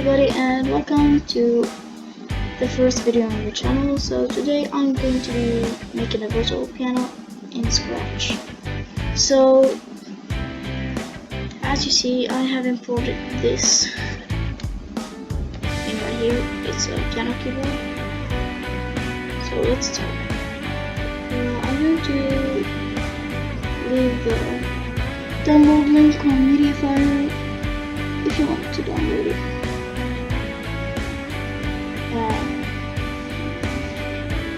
everybody, and welcome to the first video on the channel. So today I'm going to be making a virtual piano in Scratch. So as you see, I have imported this thing right here. It's a piano keyboard. So let's start. I'm going to leave the download link on Mediafire if you want to download it.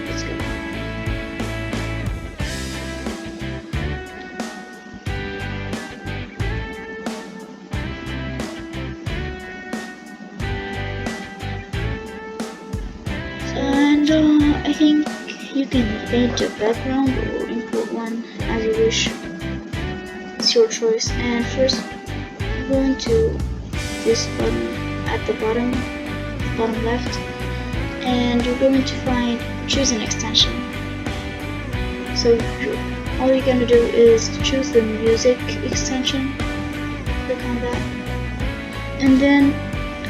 Let's go. And I think you can paint a background or import one as you wish. It's your choice. And first, I'm going to this button at the bottom left, and you're going to choose an extension. So all you're going to do is choose the music extension, click on that, and then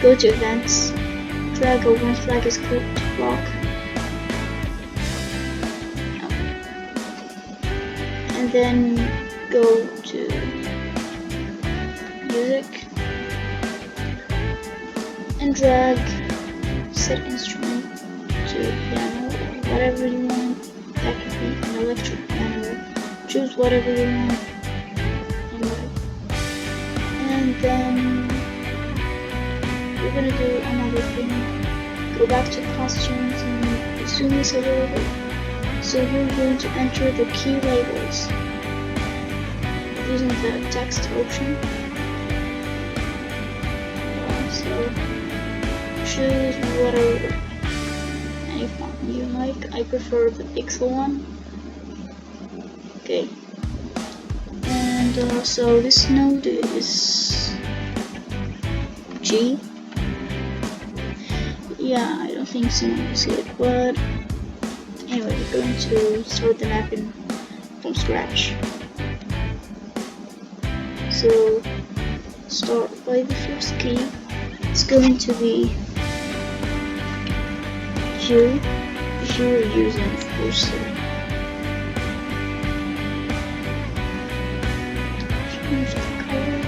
go to events, drag a when flag is clicked block, and then go to music and drag set instrument to piano or whatever you want. That could be an electric piano. Choose whatever you want. And then we're gonna do another thing. Go back to costumes and zoom this a little bit. So you're going to enter the key labels using the text option. So choose whatever any font you like. I prefer the pixel one. Okay. And so this note is G. Yeah, I don't think someone will see it, but anyway, we're going to start the mapping from scratch. So start by the first key. It's going to be Q if you're using cursor. Change the color.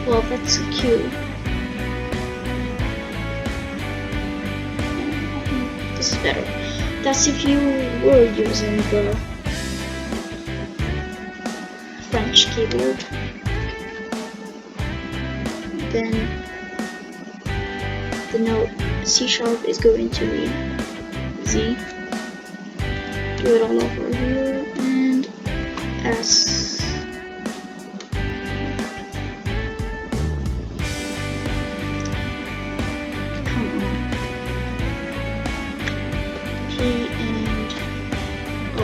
Well, that's a Q. This is better. That's if you were using the French keyboard. Then the note C# is going to be Z. Do it all over here, and S. Come on. P and O.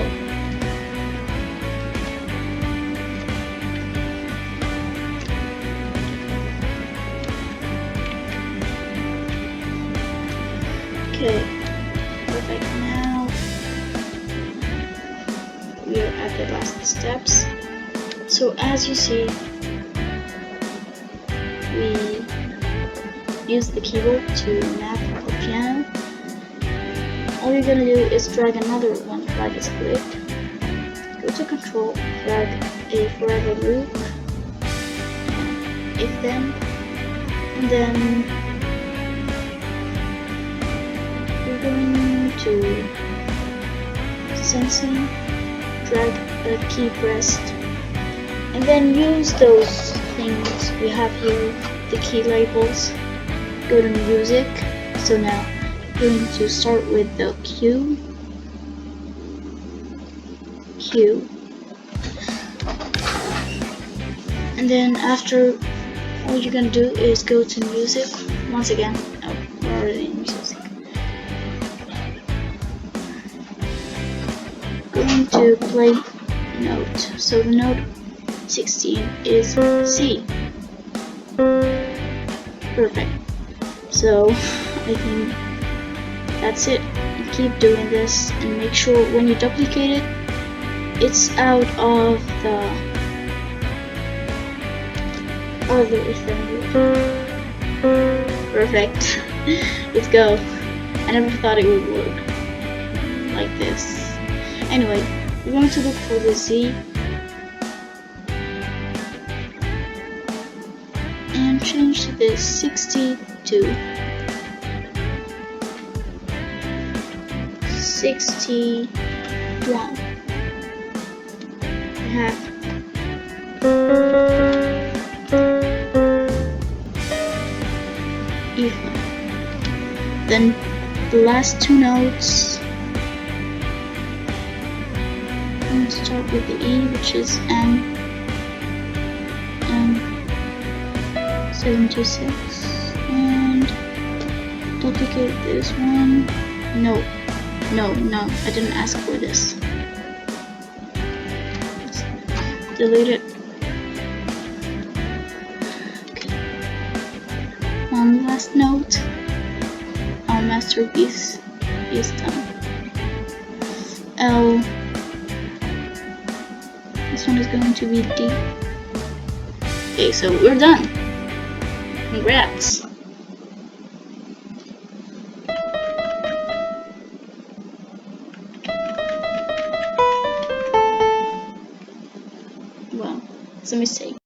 Okay, perfect. Now we are at the last steps. So as you see, we use the keyboard to map the piano. All you're gonna do is drag another one flag is clicked. Go to control, drag a forever loop, if then, and then going to sensing, drag a key pressed, and then use those things we have here, the key labels. Go to music. So now we're going to start with the Q, and then after, all you're gonna do is go to music once again. Oh, we're already in music. Going to play note. So the note 16 is C. Perfect. So I think that's it. And keep doing this and make sure when you duplicate it, it's out of the other assembly. Perfect. Let's go. I never thought it would work like this. Anyway, we're going to look for the Z and change to this 62. 61. Half. Even. Then the last two notes. I'm going to start with the E, which is M76, and duplicate this one. No, I didn't ask for this. Let's delete it. Okay. One last note. Our masterpiece is done. L. This one is going to be D. Okay, so we're done. Congrats. Well, it's a mistake.